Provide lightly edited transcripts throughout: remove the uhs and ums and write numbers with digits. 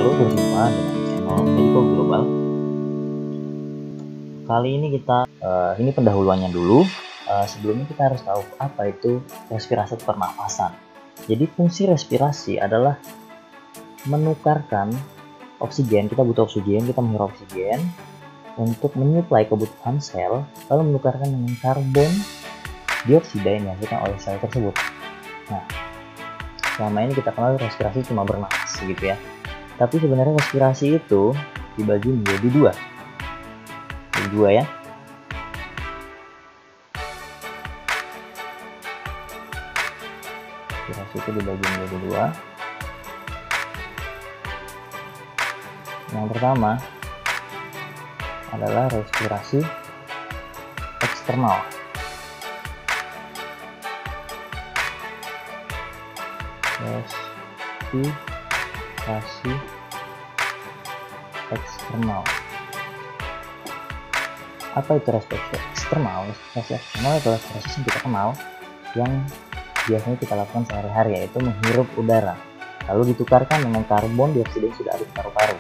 Halo, berjumpa dengan channel Medico Global. Kali ini ini pendahuluannya dulu. Sebelumnya kita harus tahu apa itu respirasi pernafasan. Jadi fungsi respirasi adalah menukarkan oksigen. Kita butuh oksigen, kita menghirup oksigen untuk menyuplai kebutuhan sel, lalu menukarkan dengan karbon dioksida yang dihasilkan oleh sel tersebut. Nah, selama ini kita kenal respirasi cuma bernapas gitu ya. Tapi sebenarnya respirasi itu dibagi menjadi dua. Ya. Respirasi itu dibagi menjadi dua. Yang pertama adalah respirasi eksternal. Respirasi eksternal. Apa itu respirasi eksternal? Respirasi eksternal adalah proses yang kita kenal yang biasanya kita lakukan sehari-hari, yaitu menghirup udara lalu ditukarkan dengan karbon dioksida yang sudah ada di paru-paru.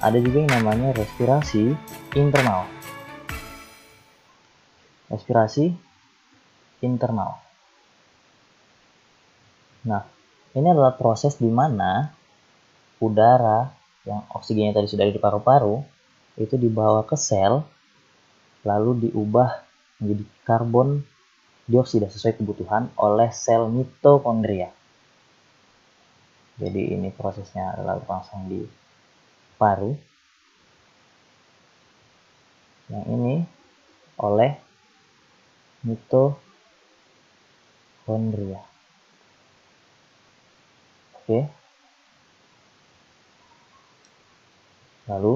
Ada juga yang namanya respirasi internal. Respirasi internal. Nah, ini adalah proses di mana udara yang oksigennya tadi sudah ada di paru-paru itu dibawa ke sel lalu diubah menjadi karbon dioksida sesuai kebutuhan oleh sel mitokondria. Jadi ini prosesnya adalah langsung di paru. Yang ini oleh mitokondria. Oke. Lalu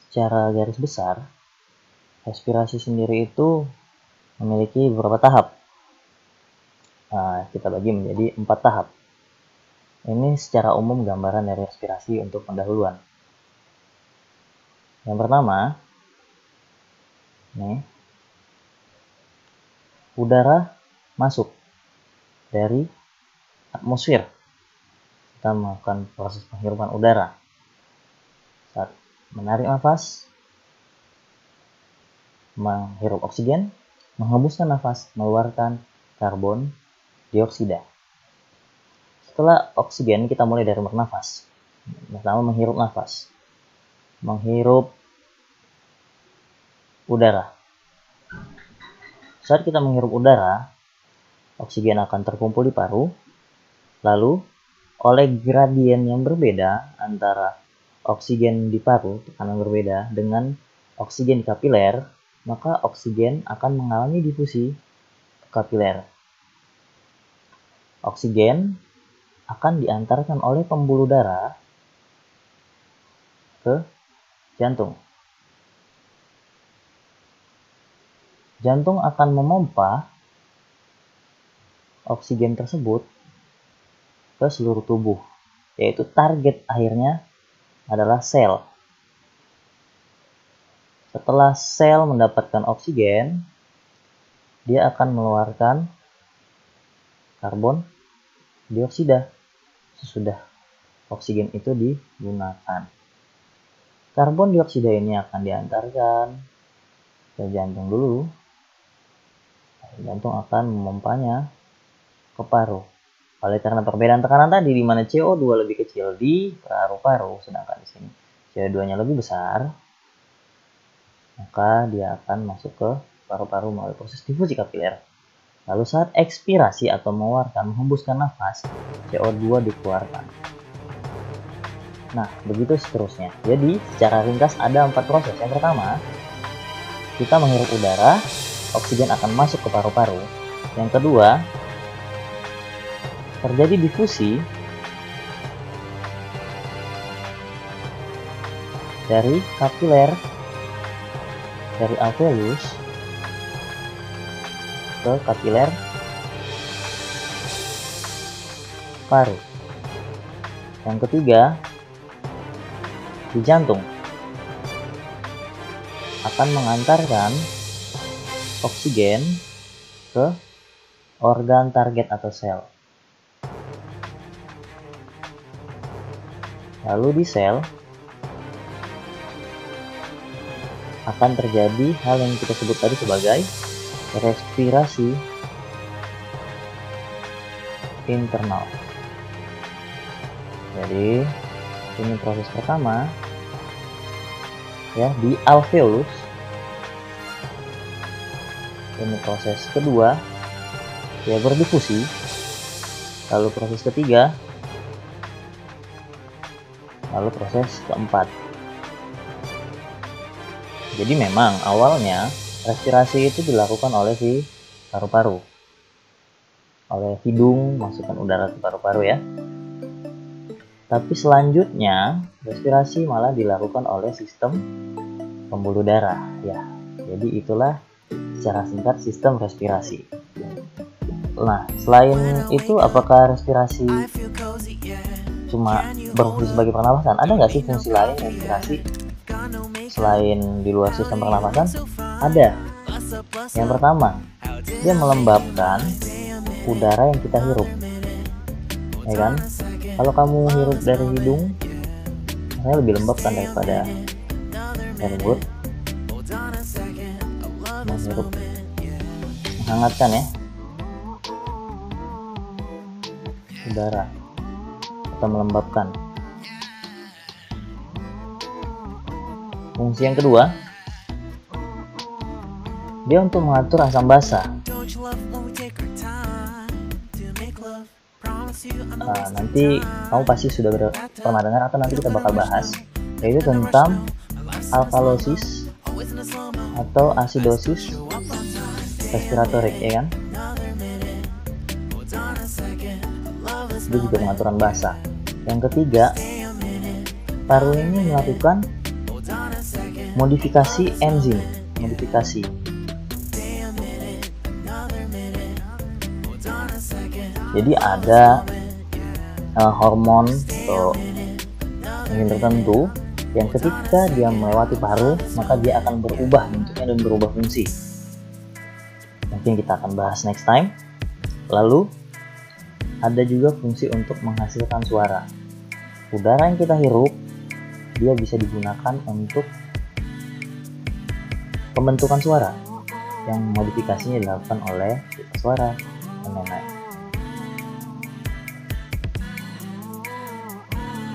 secara garis besar respirasi sendiri itu memiliki beberapa tahap. Kita bagi menjadi 4 tahap. Ini secara umum gambaran dari respirasi untuk pendahuluan. Yang pertama, nih, udara masuk dari atmosfer. Kita melakukan proses penghirupan udara. Saat menarik nafas, menghirup oksigen, menghembuskan nafas, mengeluarkan karbon dioksida. Setelah oksigen, kita mulai dari bernafas. Pertama, menghirup nafas. Menghirup udara. Saat kita menghirup udara, oksigen akan terkumpul di paru, lalu oleh gradien yang berbeda antara oksigen di paru, tekanan berbeda, dengan oksigen di kapiler, maka oksigen akan mengalami difusi ke kapiler. Oksigen akan diantarkan oleh pembuluh darah ke jantung. Jantung akan memompa oksigen tersebut ke seluruh tubuh, yaitu target akhirnya adalah sel. Setelah sel mendapatkan oksigen, dia akan mengeluarkan karbon dioksida sesudah oksigen itu digunakan. Karbon dioksida ini akan diantarkan ke jantung dulu. Jantung akan memompanya ke paru. Oleh karena perbedaan tekanan tadi, di mana CO2 lebih kecil di paru-paru, sedangkan di sini CO2-nya lebih besar, maka dia akan masuk ke paru-paru melalui proses difusi kapiler. Lalu saat ekspirasi atau menghembuskan nafas, CO2 dikeluarkan. Nah, begitu seterusnya. Jadi, secara ringkas ada 4 proses. Yang pertama, kita menghirup udara, oksigen akan masuk ke paru-paru. Yang kedua, terjadi difusi dari kapiler, dari alveolus ke kapiler paru. Yang ketiga, di jantung akan mengantarkan oksigen ke organ target atau sel. Lalu di sel akan terjadi hal yang kita sebut tadi sebagai respirasi internal. Jadi ini proses pertama ya di alveolus. Ini proses kedua ya berdifusi. Lalu proses ketiga, lalu proses keempat. Jadi memang awalnya respirasi itu dilakukan oleh si paru-paru, oleh hidung masukkan udara ke paru-paru ya. Tapi selanjutnya respirasi malah dilakukan oleh sistem pembuluh darah ya. Jadi itulah secara singkat sistem respirasi. Nah, selain itu apakah respirasi cuma berfungsi sebagai pernapasan? Ada nggak sih fungsi lain respirasi selain di luar sistem pernapasan? Ada. Yang pertama, dia melembabkan udara yang kita hirup, ya kan? Kalau kamu hirup dari hidung, rasanya lebih lembab kan daripada dari mulut. Menghirup menghangatkan ya udara atau melembabkan. Fungsi yang kedua, dia untuk mengatur asam basa. Nanti kamu pasti sudah pernah dengar atau nanti kita bakal bahas, yaitu tentang alkalosis atau asidosis respiratorik, ya kan? Dia juga pengaturan basa. Yang ketiga, paru ini melakukan modifikasi enzim, modifikasi. Jadi ada hormon atau enzim tertentu yang ketika dia melewati paru maka dia akan berubah bentuknya dan berubah fungsi. Mungkin kita akan bahas next time. Lalu ada juga fungsi untuk menghasilkan suara. Udara yang kita hirup dia bisa digunakan untuk pembentukan suara yang modifikasinya dilakukan oleh pita suara dan lain-lain.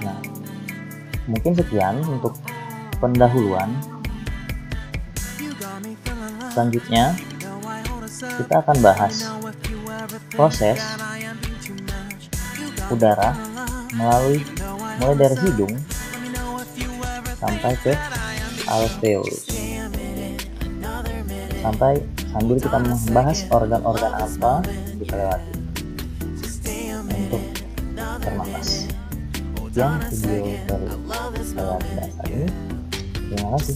Nah, mungkin sekian untuk pendahuluan. Selanjutnya kita akan bahas proses udara mulai dari hidung sampai ke alveolus. Sambil kita membahas organ-organ apa yang kita lewati untuk bernapas. Sekian video dari saya dasar ini. Terima kasih.